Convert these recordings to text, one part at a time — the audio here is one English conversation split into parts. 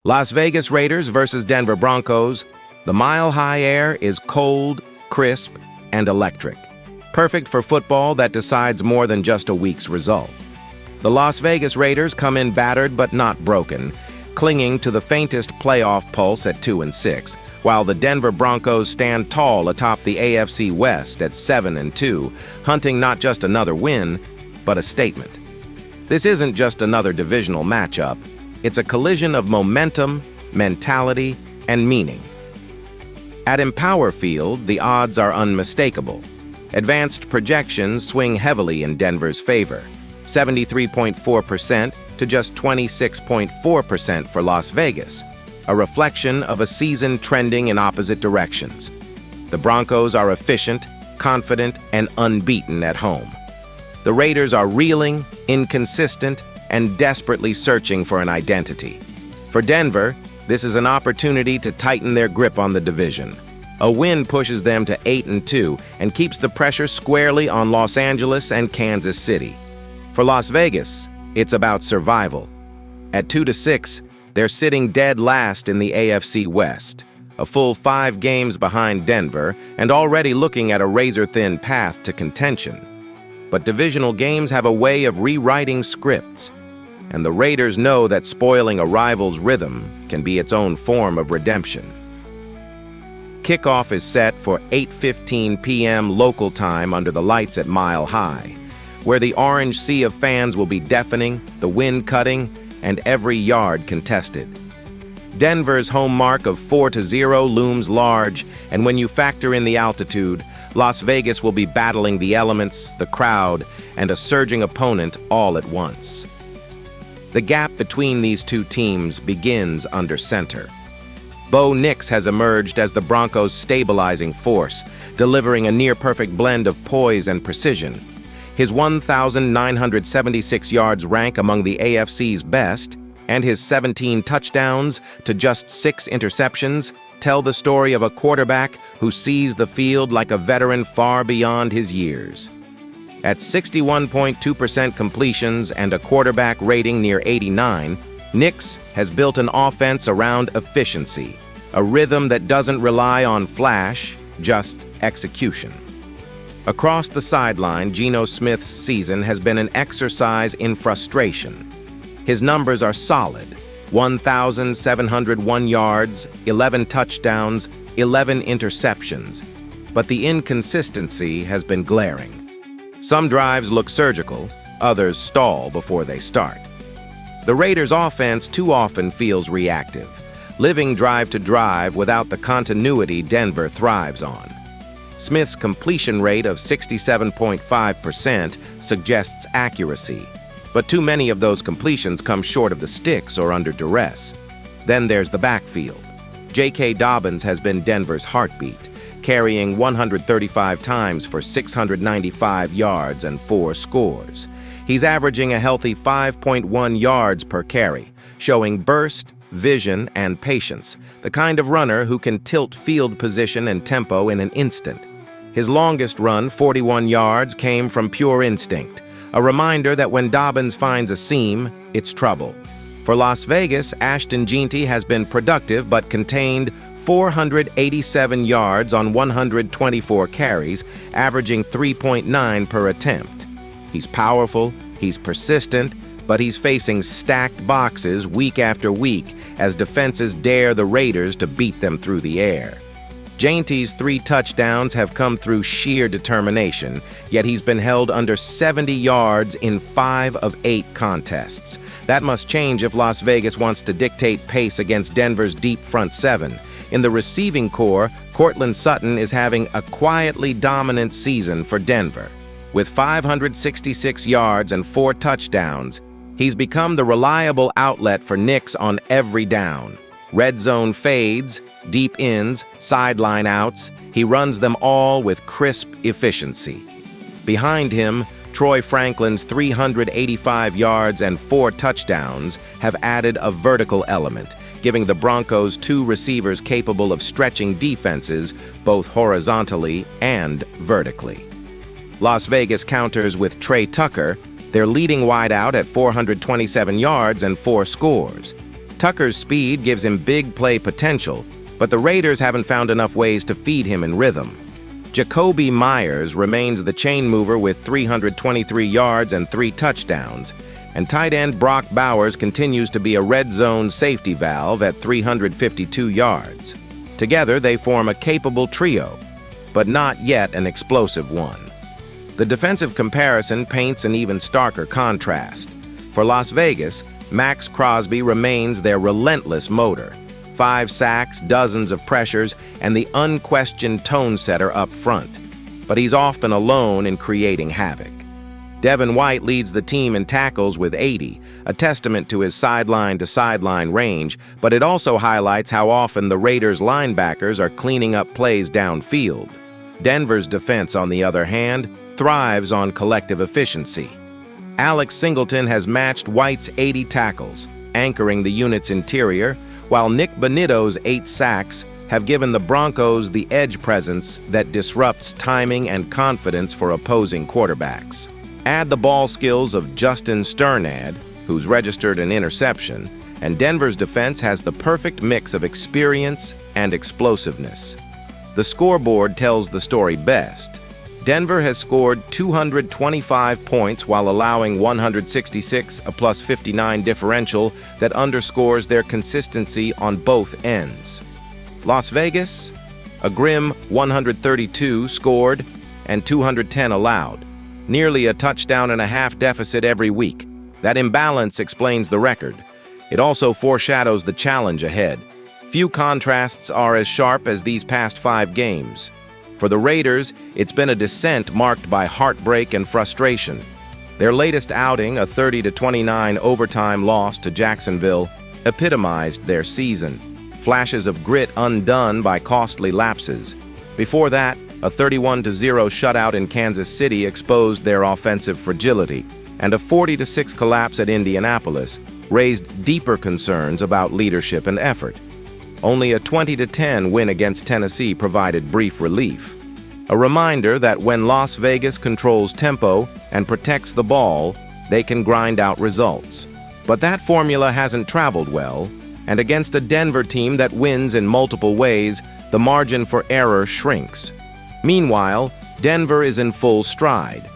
Las Vegas Raiders versus Denver Broncos. The mile-high air is cold, crisp, and electric. Perfect for football that decides more than just a week's result. The Las Vegas Raiders come in battered but not broken, clinging to the faintest playoff pulse at 2-6, while the Denver Broncos stand tall atop the AFC West at 7-2, hunting not just another win, but a statement. This isn't just another divisional matchup. It's a collision of momentum, mentality, and meaning. At Empower Field, the odds are unmistakable. Advanced projections swing heavily in Denver's favor, 73.4% to just 26.4% for Las Vegas, a reflection of a season trending in opposite directions. The Broncos are efficient, confident, and unbeaten at home. The Raiders are reeling, inconsistent, and desperately searching for an identity. For Denver, this is an opportunity to tighten their grip on the division. A win pushes them to 8-2 and keeps the pressure squarely on Los Angeles and Kansas City. For Las Vegas, it's about survival. At 2-6, they're sitting dead last in the AFC West, a full 5 games behind Denver and already looking at a razor-thin path to contention. But divisional games have a way of rewriting scripts, and the Raiders know that spoiling a rival's rhythm can be its own form of redemption. Kickoff is set for 8:15 p.m. local time under the lights at Mile High, where the orange sea of fans will be deafening, the wind cutting, and every yard contested. Denver's home mark of 4-0 looms large, and when you factor in the altitude, Las Vegas will be battling the elements, the crowd, and a surging opponent all at once. The gap between these two teams begins under center. Bo Nix has emerged as the Broncos' stabilizing force, delivering a near-perfect blend of poise and precision. His 1,976 yards rank among the AFC's best, and his 17 touchdowns to just 6 interceptions tell the story of a quarterback who sees the field like a veteran far beyond his years. At 61.2% completions and a quarterback rating near 89, Nix has built an offense around efficiency, a rhythm that doesn't rely on flash, just execution. Across the sideline, Geno Smith's season has been an exercise in frustration. His numbers are solid: 1,701 yards, 11 touchdowns, 11 interceptions. But the inconsistency has been glaring. Some drives look surgical, others stall before they start. The Raiders' offense too often feels reactive, living drive to drive without the continuity Denver thrives on. Smith's completion rate of 67.5% suggests accuracy, but too many of those completions come short of the sticks or under duress. Then there's the backfield. J.K. Dobbins has been Denver's heartbeat, carrying 135 times for 695 yards and 4 scores. He's averaging a healthy 5.1 yards per carry, showing burst, vision, and patience, the kind of runner who can tilt field position and tempo in an instant. His longest run, 41 yards, came from pure instinct, a reminder that when Dobbins finds a seam, it's trouble. For Las Vegas, Ashton Jeanty has been productive but contained 487 yards on 124 carries, averaging 3.9 per attempt. He's powerful, he's persistent, but he's facing stacked boxes week after week as defenses dare the Raiders to beat them through the air. Jeanty's 3 touchdowns have come through sheer determination, yet he's been held under 70 yards in 5 of 8 contests. That must change if Las Vegas wants to dictate pace against Denver's deep front 7. In the receiving core, Courtland Sutton is having a quietly dominant season for Denver. With 566 yards and 4 touchdowns, he's become the reliable outlet for Nix on every down. Red zone fades, deep ins, sideline outs, he runs them all with crisp efficiency. Behind him, Troy Franklin's 385 yards and 4 touchdowns have added a vertical element, giving the Broncos 2 receivers capable of stretching defenses both horizontally and vertically. Las Vegas counters with Trey Tucker, their leading wideout at 427 yards and 4 scores. Tucker's speed gives him big play potential, but the Raiders haven't found enough ways to feed him in rhythm. Jacoby Myers remains the chain mover with 323 yards and 3 touchdowns, and tight end Brock Bowers continues to be a red zone safety valve at 352 yards. Together, they form a capable trio, but not yet an explosive one. The defensive comparison paints an even starker contrast. For Las Vegas, Max Crosby remains their relentless motor. 5 sacks, dozens of pressures, and the unquestioned tone setter up front. But he's often alone in creating havoc. Devin White leads the team in tackles with 80, a testament to his sideline-to-sideline range, but it also highlights how often the Raiders' linebackers are cleaning up plays downfield. Denver's defense, on the other hand, thrives on collective efficiency. Alex Singleton has matched White's 80 tackles, anchoring the unit's interior, while Nick Bonitto's 8 sacks have given the Broncos the edge presence that disrupts timing and confidence for opposing quarterbacks. Add the ball skills of Justin Sternad, who's registered an interception, and Denver's defense has the perfect mix of experience and explosiveness. The scoreboard tells the story best. Denver has scored 225 points while allowing 166, a plus 59 differential that underscores their consistency on both ends. Las Vegas, a grim 132 scored and 210 allowed, nearly a touchdown and a half deficit every week. That imbalance explains the record. It also foreshadows the challenge ahead. Few contrasts are as sharp as these past 5 games. For the Raiders, it's been a descent marked by heartbreak and frustration. Their latest outing, a 30-29 overtime loss to Jacksonville, epitomized their season. Flashes of grit undone by costly lapses. Before that, a 31-0 shutout in Kansas City exposed their offensive fragility, and a 40-6 collapse at Indianapolis raised deeper concerns about leadership and effort. Only a 20-10 win against Tennessee provided brief relief. A reminder that when Las Vegas controls tempo and protects the ball, they can grind out results. But that formula hasn't traveled well, and against a Denver team that wins in multiple ways, the margin for error shrinks. Meanwhile, Denver is in full stride.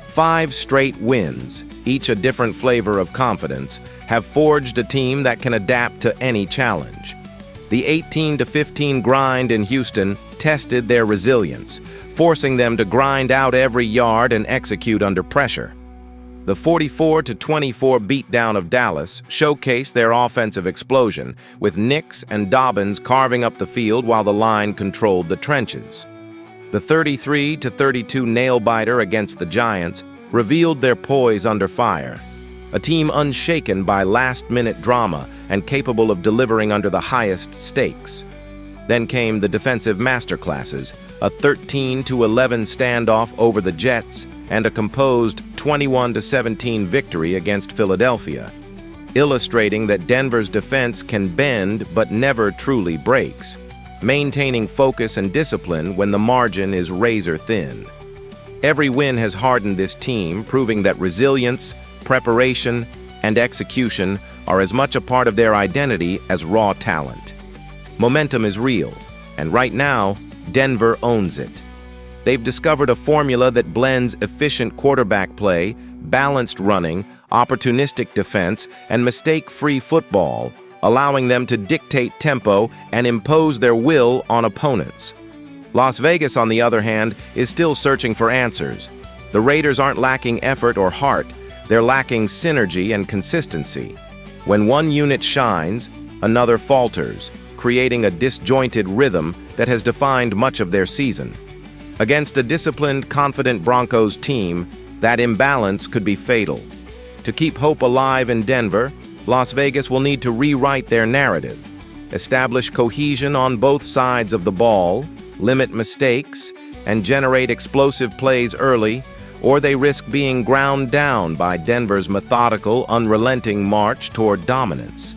5 straight wins, each a different flavor of confidence, have forged a team that can adapt to any challenge. The 18-15 grind in Houston tested their resilience, forcing them to grind out every yard and execute under pressure. The 44-24 beatdown of Dallas showcased their offensive explosion, with Nix and Dobbins carving up the field while the line controlled the trenches. The 33-32 nail-biter against the Giants revealed their poise under fire, a team unshaken by last-minute drama and capable of delivering under the highest stakes. Then came the defensive masterclasses, a 13-11 standoff over the Jets, and a composed 21-17 victory against Philadelphia, illustrating that Denver's defense can bend but never truly breaks, maintaining focus and discipline when the margin is razor-thin. Every win has hardened this team, proving that resilience, preparation, and execution are as much a part of their identity as raw talent. Momentum is real, and right now, Denver owns it. They've discovered a formula that blends efficient quarterback play, balanced running, opportunistic defense, and mistake-free football, allowing them to dictate tempo and impose their will on opponents. Las Vegas, on the other hand, is still searching for answers. The Raiders aren't lacking effort or heart, they're lacking synergy and consistency. When one unit shines, another falters, creating a disjointed rhythm that has defined much of their season. Against a disciplined, confident Broncos team, that imbalance could be fatal. To keep hope alive in Denver, Las Vegas will need to rewrite their narrative, establish cohesion on both sides of the ball, limit mistakes, and generate explosive plays early, or they risk being ground down by Denver's methodical, unrelenting march toward dominance.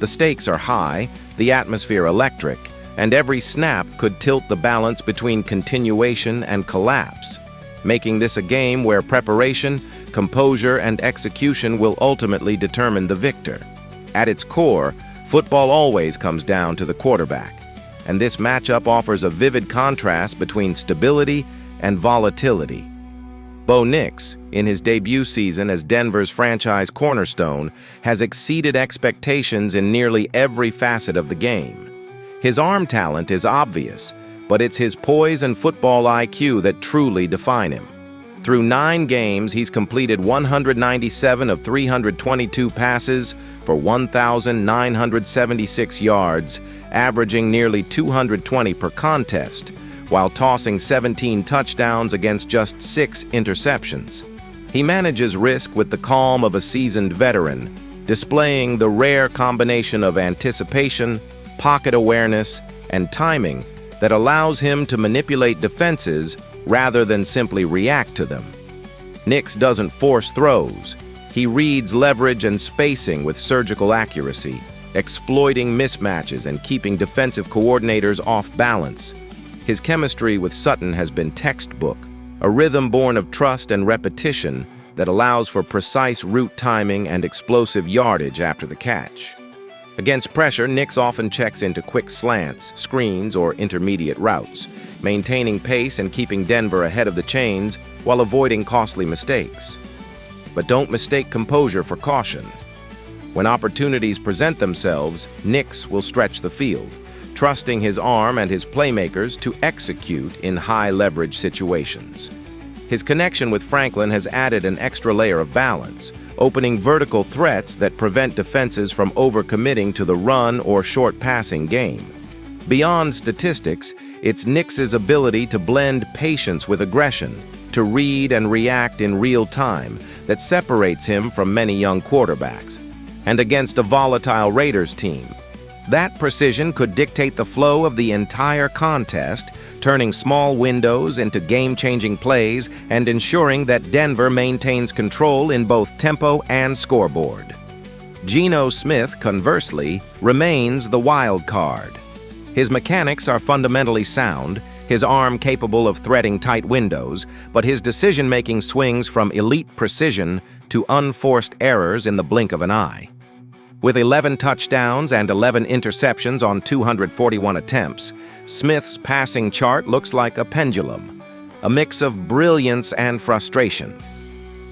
The stakes are high, the atmosphere electric, and every snap could tilt the balance between continuation and collapse, making this a game where preparation, composure, and execution will ultimately determine the victor. At its core, Football always comes down to the quarterback, and this matchup offers a vivid contrast between stability and volatility. Bo Nix, in his debut season as Denver's franchise cornerstone, has exceeded expectations in nearly every facet of the game. His arm talent is obvious, but it's his poise and football IQ that truly define him. Through 9 games, he's completed 197 of 322 passes for 1,976 yards, averaging nearly 220 per contest, while tossing 17 touchdowns against just 6 interceptions. He manages risk with the calm of a seasoned veteran, displaying the rare combination of anticipation, pocket awareness, and timing that allows him to manipulate defenses rather than simply react to them. Nix doesn't force throws. He reads leverage and spacing with surgical accuracy, exploiting mismatches and keeping defensive coordinators off balance. His chemistry with Sutton has been textbook, a rhythm born of trust and repetition that allows for precise route timing and explosive yardage after the catch. Against pressure, Nix often checks into quick slants, screens, or intermediate routes, maintaining pace and keeping Denver ahead of the chains while avoiding costly mistakes. But don't mistake composure for caution. When opportunities present themselves, Nix will stretch the field, trusting his arm and his playmakers to execute in high-leverage situations. His connection with Franklin has added an extra layer of balance, opening vertical threats that prevent defenses from overcommitting to the run or short passing game. Beyond statistics, it's Nix's ability to blend patience with aggression, to read and react in real time, that separates him from many young quarterbacks. And against a volatile Raiders team, that precision could dictate the flow of the entire contest, turning small windows into game-changing plays and ensuring that Denver maintains control in both tempo and scoreboard. Geno Smith, conversely, remains the wild card. His mechanics are fundamentally sound, his arm capable of threading tight windows, but his decision-making swings from elite precision to unforced errors in the blink of an eye. With 11 touchdowns and 11 interceptions on 241 attempts, Smith's passing chart looks like a pendulum, a mix of brilliance and frustration.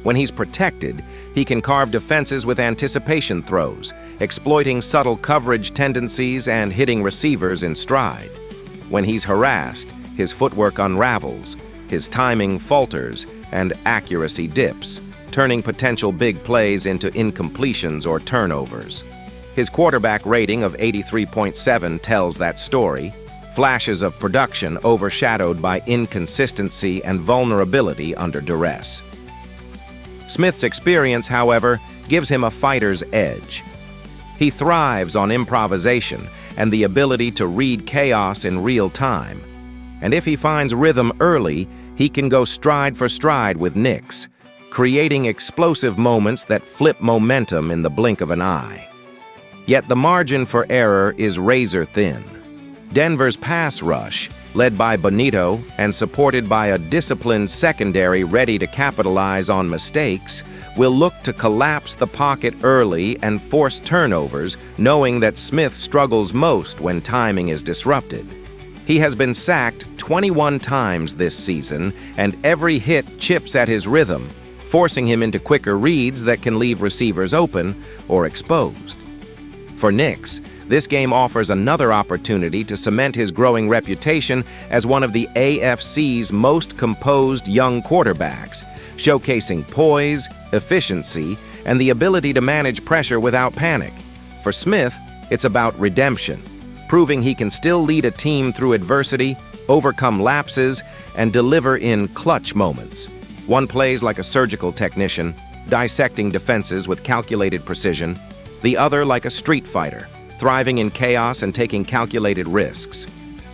When he's protected, he can carve defenses with anticipation throws, exploiting subtle coverage tendencies and hitting receivers in stride. When he's harassed, his footwork unravels, his timing falters, and accuracy dips, turning potential big plays into incompletions or turnovers. His quarterback rating of 83.7 tells that story, flashes of production overshadowed by inconsistency and vulnerability under duress. Smith's experience, however, gives him a fighter's edge. He thrives on improvisation and the ability to read chaos in real time. And if he finds rhythm early, he can go stride for stride with Nix, creating explosive moments that flip momentum in the blink of an eye. Yet the margin for error is razor thin. Denver's pass rush, led by Bonito and supported by a disciplined secondary ready to capitalize on mistakes, will look to collapse the pocket early and force turnovers, knowing that Smith struggles most when timing is disrupted. He has been sacked 21 times this season, and every hit chips at his rhythm, forcing him into quicker reads that can leave receivers open or exposed. For Nix, this game offers another opportunity to cement his growing reputation as one of the AFC's most composed young quarterbacks, showcasing poise, efficiency, and the ability to manage pressure without panic. For Smith, it's about redemption, proving he can still lead a team through adversity, overcome lapses, and deliver in clutch moments. One plays like a surgical technician, dissecting defenses with calculated precision, the other like a street fighter, thriving in chaos and taking calculated risks.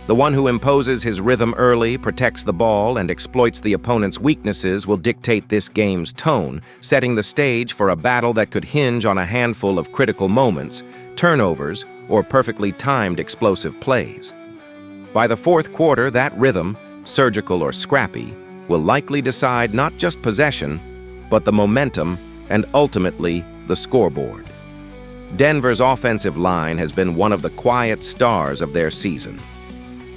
The one who imposes his rhythm early, protects the ball, and exploits the opponent's weaknesses will dictate this game's tone, setting the stage for a battle that could hinge on a handful of critical moments, turnovers, or perfectly timed explosive plays. By the fourth quarter, that rhythm, surgical or scrappy, will likely decide not just possession, but the momentum and ultimately the scoreboard. Denver's offensive line has been one of the quiet stars of their season.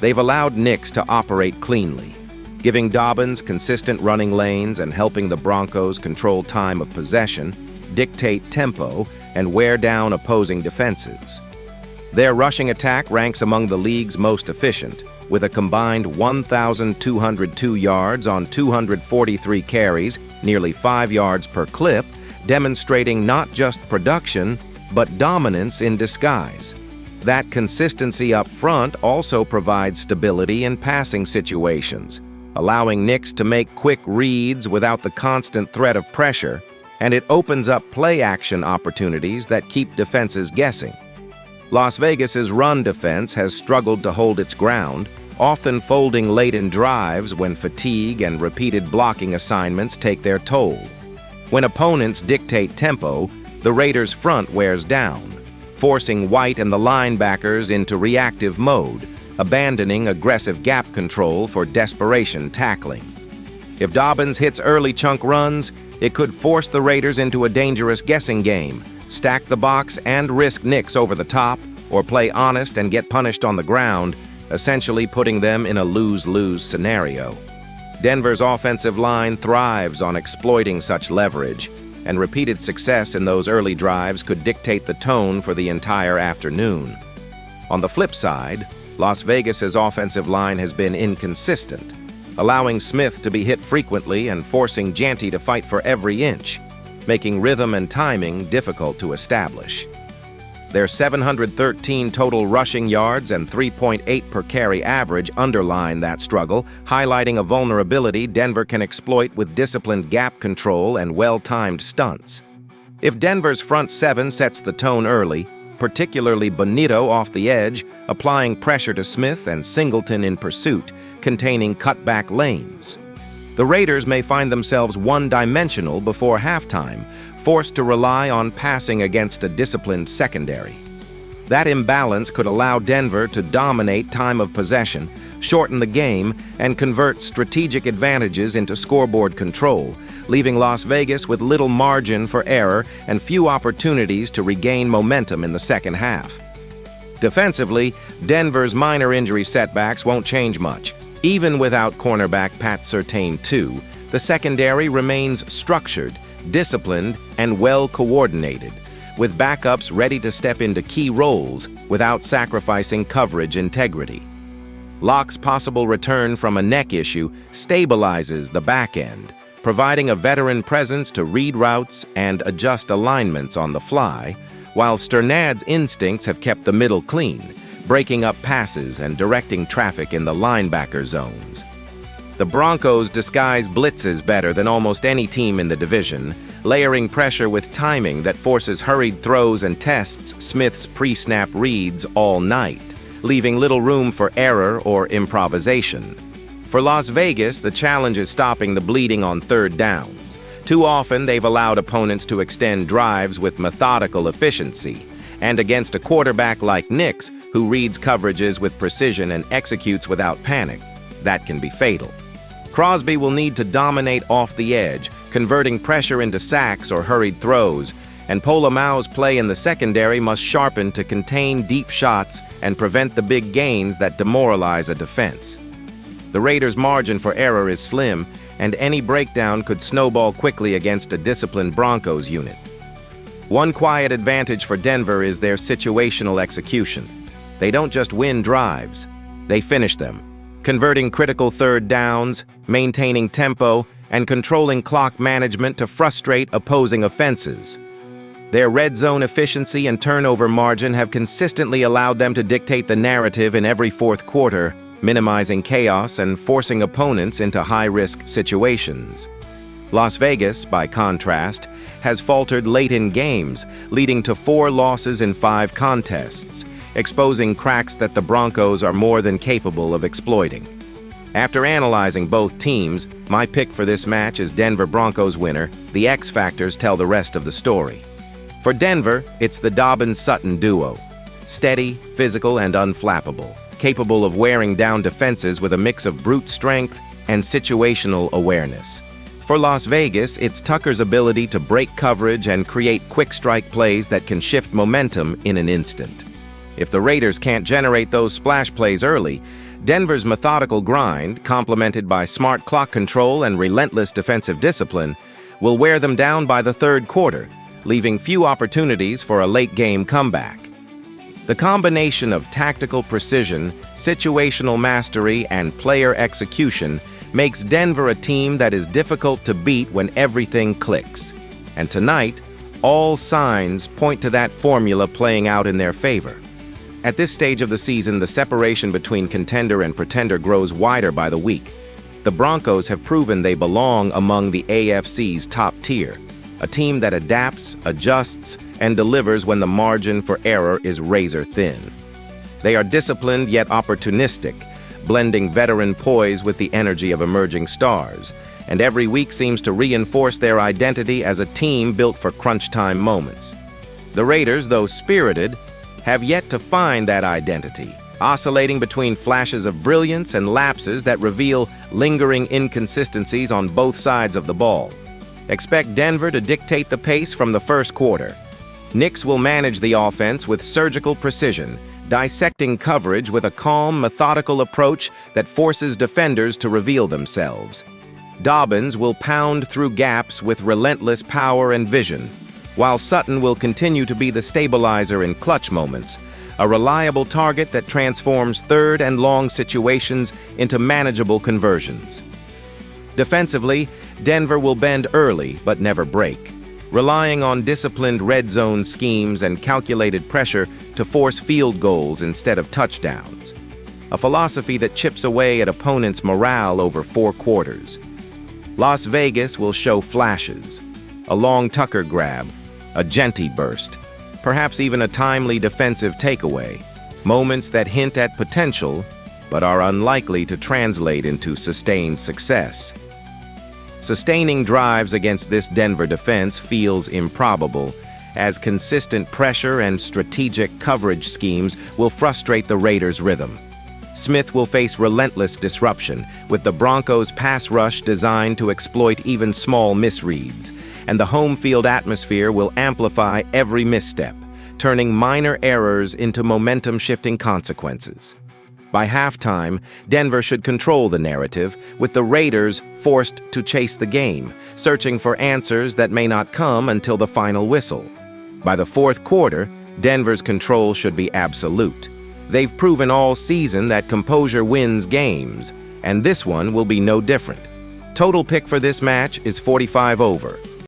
They've allowed Knicks to operate cleanly, giving Dobbins consistent running lanes and helping the Broncos control time of possession, dictate tempo, and wear down opposing defenses. Their rushing attack ranks among the league's most efficient, with a combined 1,202 yards on 243 carries, nearly 5 yards per clip, demonstrating not just production, but dominance in disguise. That consistency up front also provides stability in passing situations, allowing Knicks to make quick reads without the constant threat of pressure, and it opens up play-action opportunities that keep defenses guessing. Las Vegas's run defense has struggled to hold its ground, often folding late in drives when fatigue and repeated blocking assignments take their toll. When opponents dictate tempo, the Raiders' front wears down, forcing White and the linebackers into reactive mode, abandoning aggressive gap control for desperation tackling. If Dobbins hits early chunk runs, it could force the Raiders into a dangerous guessing game, stack the box and risk Knicks over the top, or play honest and get punished on the ground, essentially putting them in a lose-lose scenario. Denver's offensive line thrives on exploiting such leverage, and repeated success in those early drives could dictate the tone for the entire afternoon. On the flip side, Las Vegas's offensive line has been inconsistent, allowing Smith to be hit frequently and forcing Janty to fight for every inch, making rhythm and timing difficult to establish. Their 713 total rushing yards and 3.8 per carry average underline that struggle, highlighting a vulnerability Denver can exploit with disciplined gap control and well-timed stunts. If Denver's front seven sets the tone early, particularly Bonito off the edge, applying pressure to Smith and Singleton in pursuit, containing cutback lanes, the Raiders may find themselves one-dimensional before halftime, forced to rely on passing against a disciplined secondary. That imbalance could allow Denver to dominate time of possession, shorten the game, and convert strategic advantages into scoreboard control, leaving Las Vegas with little margin for error and few opportunities to regain momentum in the second half. Defensively, Denver's minor injury setbacks won't change much. Even without cornerback Pat Surtain II, the secondary remains structured, disciplined, and well-coordinated, with backups ready to step into key roles without sacrificing coverage integrity. Locke's possible return from a neck issue stabilizes the back end, providing a veteran presence to read routes and adjust alignments on the fly, while Sternad's instincts have kept the middle clean, breaking up passes and directing traffic in the linebacker zones. The Broncos disguise blitzes better than almost any team in the division, layering pressure with timing that forces hurried throws and tests Smith's pre-snap reads all night, leaving little room for error or improvisation. For Las Vegas, the challenge is stopping the bleeding on third downs. Too often, they've allowed opponents to extend drives with methodical efficiency, and against a quarterback like Knicks, who reads coverages with precision and executes without panic, that can be fatal. Crosby will need to dominate off the edge, converting pressure into sacks or hurried throws, and Polamalu's play in the secondary must sharpen to contain deep shots and prevent the big gains that demoralize a defense. The Raiders' margin for error is slim, and any breakdown could snowball quickly against a disciplined Broncos unit. One quiet advantage for Denver is their situational execution. They don't just win drives, they finish them, converting critical third downs, maintaining tempo, and controlling clock management to frustrate opposing offenses. Their red zone efficiency and turnover margin have consistently allowed them to dictate the narrative in every fourth quarter, minimizing chaos and forcing opponents into high-risk situations. Las Vegas, by contrast, has faltered late in games, leading to 4 losses in 5 contests, exposing cracks that the Broncos are more than capable of exploiting. After analyzing both teams, my pick for this match is Denver Broncos winner. The X factors tell the rest of the story. For Denver, it's the Dobbins-Sutton duo. Steady, physical, and unflappable, capable of wearing down defenses with a mix of brute strength and situational awareness. For Las Vegas, it's Tucker's ability to break coverage and create quick strike plays that can shift momentum in an instant. If the Raiders can't generate those splash plays early, Denver's methodical grind, complemented by smart clock control and relentless defensive discipline, will wear them down by the third quarter, leaving few opportunities for a late-game comeback. The combination of tactical precision, situational mastery, and player execution makes Denver a team that is difficult to beat when everything clicks. And tonight, all signs point to that formula playing out in their favor. At this stage of the season, the separation between contender and pretender grows wider by the week. The Broncos have proven they belong among the AFC's top tier, a team that adapts, adjusts, and delivers when the margin for error is razor thin. They are disciplined yet opportunistic, blending veteran poise with the energy of emerging stars, and every week seems to reinforce their identity as a team built for crunch-time moments. The Raiders, though spirited, have yet to find that identity, oscillating between flashes of brilliance and lapses that reveal lingering inconsistencies on both sides of the ball. Expect Denver to dictate the pace from the first quarter. Knicks will manage the offense with surgical precision, dissecting coverage with a calm, methodical approach that forces defenders to reveal themselves. Dobbins will pound through gaps with relentless power and vision, while Sutton will continue to be the stabilizer in clutch moments, a reliable target that transforms third and long situations into manageable conversions. Defensively, Denver will bend early but never break, relying on disciplined red zone schemes and calculated pressure to force field goals instead of touchdowns, a philosophy that chips away at opponents' morale over 4 quarters. Las Vegas will show flashes, a long Tucker grab, a Genty burst, perhaps even a timely defensive takeaway, moments that hint at potential but are unlikely to translate into sustained success. Sustaining drives against this Denver defense feels improbable, as consistent pressure and strategic coverage schemes will frustrate the Raiders' rhythm. Smith will face relentless disruption, with the Broncos' pass rush designed to exploit even small misreads, and the home field atmosphere will amplify every misstep, turning minor errors into momentum-shifting consequences. By halftime, Denver should control the narrative, with the Raiders forced to chase the game, searching for answers that may not come until the final whistle. By the fourth quarter, Denver's control should be absolute. They've proven all season that composure wins games, and this one will be no different. Total pick for this match is 45 over.